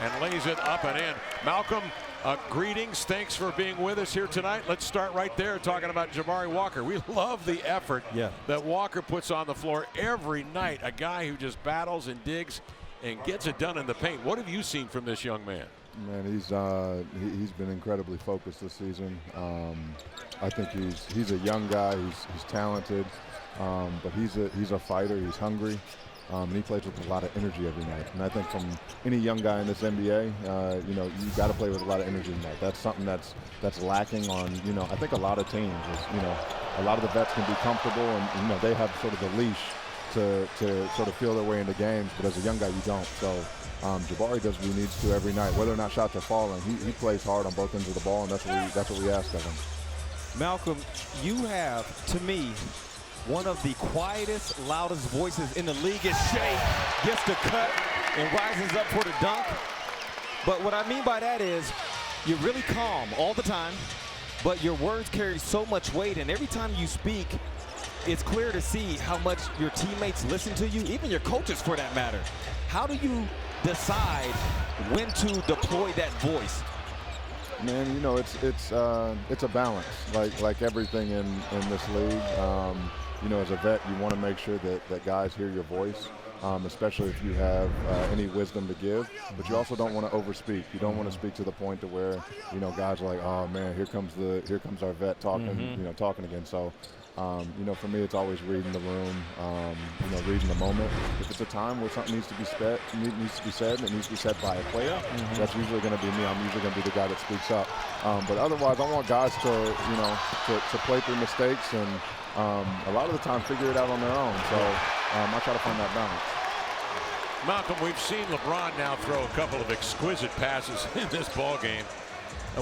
and lays it up and in. Malcolm, greetings. Thanks for being with us here tonight. Let's start right there talking about Jabari Walker. We love the effort that Walker puts on the floor every night. A guy who just battles and digs and gets it done in the paint. What have you seen from this young man? Man, he's been incredibly focused this season. I think he's a young guy. He's talented, but he's a fighter. He's hungry, and he plays with a lot of energy every night. And I think from any young guy in this NBA, you know, you got to play with a lot of energy tonight. That's something that's lacking on, you know, I think a lot of teams. Is, you know, a lot of the vets can be comfortable, and you know they have sort of the leash to sort of feel their way into games. But as a young guy, you don't. So. Jabari does what he needs to every night, whether or not shots are falling. He plays hard on both ends of the ball, and that's what we ask of him. Malcolm, you have, to me, one of the quietest, loudest voices in the league. As Shea gets the cut and rises up for the dunk. But what I mean by that is you're really calm all the time, but your words carry so much weight, and every time you speak, it's clear to see how much your teammates listen to you, even your coaches for that matter. How do you decide when to deploy that voice? Man, you know, it's a balance, like everything in this league. You know, as a vet, you want to make sure that guys hear your voice, especially if you have any wisdom to give. But you also don't want to overspeak. You don't want to speak to the point to where, you know, guys are like, oh man, here comes our vet talking, you know, talking again. So. You know, for me, it's always reading the room, you know, reading the moment. If it's a time where something needs to be said, and it needs to be said by a player, that's usually going to be me. I'm usually going to be the guy that speaks up. But otherwise, I want guys to, you know, to play through mistakes and a lot of the time figure it out on their own. So I try to find that balance. Malcolm, we've seen LeBron now throw a couple of exquisite passes in this ball game.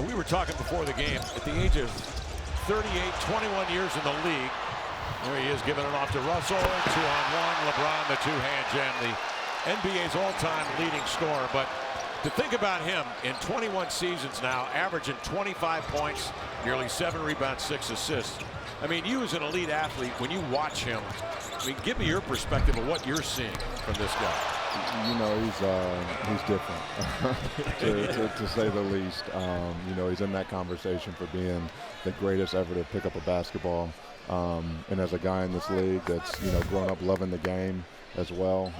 We were talking before the game, at the age of 38, 21 years in the league. There he is, giving it off to Russell. 2-on-1. LeBron, the two-hand jam, the NBA's all-time leading scorer. But to think about him in 21 seasons now, averaging 25 points, nearly 7 rebounds, 6 assists. I mean, you as an elite athlete, when you watch him, I mean, give me your perspective of what you're seeing from this guy. You know, he's different, to say the least. You know, he's in that conversation for being the greatest ever to pick up a basketball. And as a guy in this league that's, you know, grown up loving the game as well,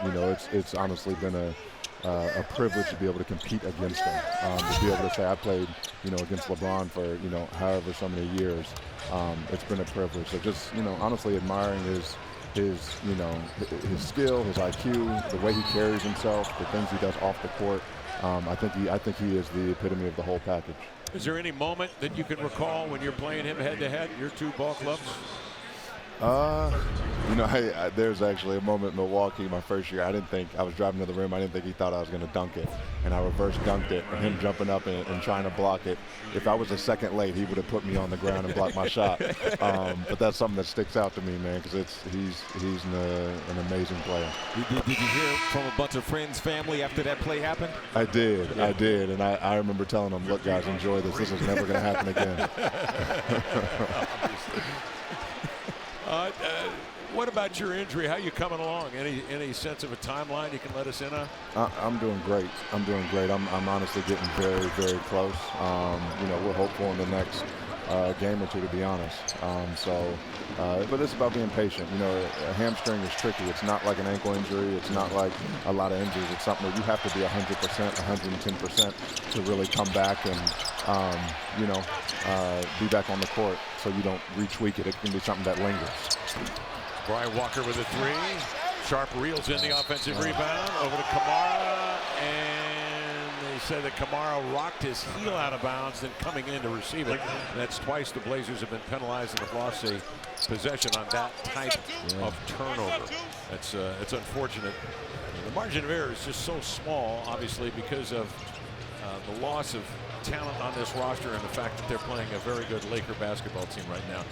you know, it's honestly been a privilege to be able to compete against him. To be able to say I played, you know, against LeBron for, you know, however so many years. It's been a privilege. So just, you know, honestly admiring his you know, his skill, his IQ, the way he carries himself, the things he does off the court. I think he is the epitome of the whole package. Is there any moment that you can recall when you're playing him head-to-head, your two ball clubs? You know, there's actually a moment in Milwaukee my first year. I was driving to the rim. I didn't think he thought I was going to dunk it. And I reverse dunked it, and him jumping up and trying to block it. If I was a second late, he would have put me on the ground and blocked my shot. But that's something that sticks out to me, man, because he's an amazing player. Did you hear from a bunch of friends, family after that play happened? I did. And I remember telling them, look, guys, enjoy this. This is never going to happen again. What about your injury? How you coming along? Any sense of a timeline you can let us in on? I'm doing great. I'm honestly getting very, very close. You know, we're hopeful in the next game or two, to be honest. But it's about being patient. You know, a hamstring is tricky. It's not like an ankle injury. It's not like a lot of injuries. It's something where you have to be 100%, 110% to really come back and, you know, be back on the court so you don't retweak it. It can be something that lingers. Brian Walker with a three. Sharp reels in the offensive rebound. Over to Kamara. And they said that Kamara rocked his heel out of bounds, then coming in to receive it. And that's twice the Blazers have been penalized and have lost a possession on that type of turnover. It's unfortunate. The margin of error is just so small, obviously, because of the loss of talent on this roster and the fact that they're playing a very good Laker basketball team right now.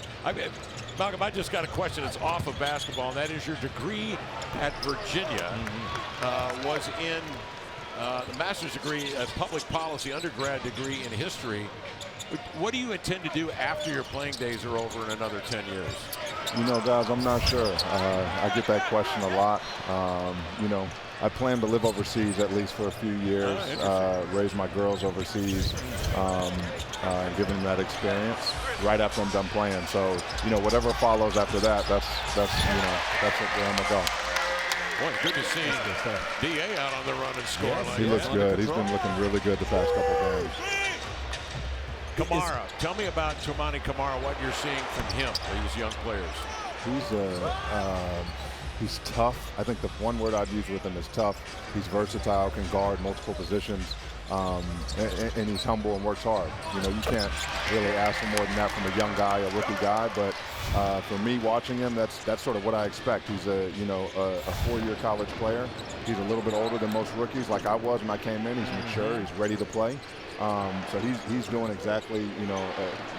Malcolm, I just got a question. It's off of basketball, and that is your degree at Virginia was in the master's degree, a public policy undergrad degree in history. What do you intend to do after your playing days are over in another 10 years? You know, guys, I'm not sure. I get that question a lot. You know, I plan to live overseas at least for a few years, raise my girls overseas, and give them that experience right after I'm done playing. So, you know, whatever follows after that, that's where I'm gonna go. Boy, good to see DA out on the run and score. Yes, he looks good. He's been looking really good the past couple games. Kamara, tell me about Toumani Kamara, what you're seeing from him, these young players. He's tough. I think the one word I'd use with him is tough. He's versatile, can guard multiple positions, and he's humble and works hard. You know, you can't really ask for more than that from a young guy, a rookie guy. But for me, watching him, that's sort of what I expect. He's a 4-year college player. He's a little bit older than most rookies, like I was when I came in. He's mature. He's ready to play. So he's doing exactly,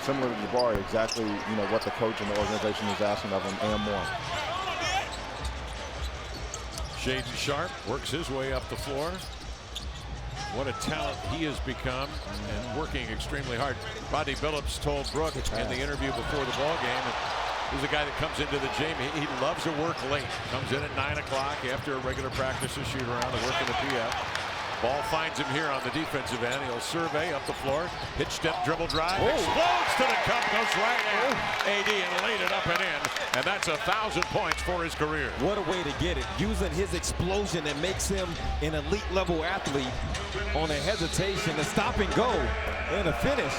similar to Jabari, exactly, what the coach and the organization is asking of him and more. Shaden Sharp works his way up the floor. What a talent he has become, and working extremely hard. Rodney Billups told Brooke in the interview before the ball game, he's a guy that comes into the gym. He loves to work late. Comes in at 9 o'clock after a regular practice to shoot around and work in the PF. Ball finds him here on the defensive end. He'll survey up the floor. Hitch step, dribble drive. Explodes to the cup, goes right in. AD and laid it up and in. And that's 1,000 points for his career. What a way to get it. Using his explosion that makes him an elite level athlete on a hesitation, a stop and go, and a finish.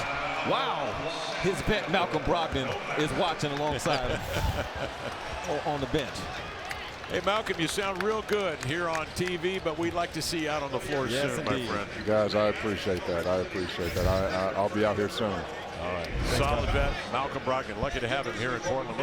Wow. His vet, Malcolm Brogdon, is watching alongside him on the bench. Hey, Malcolm, you sound real good here on TV, but we'd like to see you out on the floor soon, indeed. my friend. Guys, I appreciate that. I'll be out here soon. All right. Solid vet, Malcolm Brogdon. Lucky to have him here in Portland.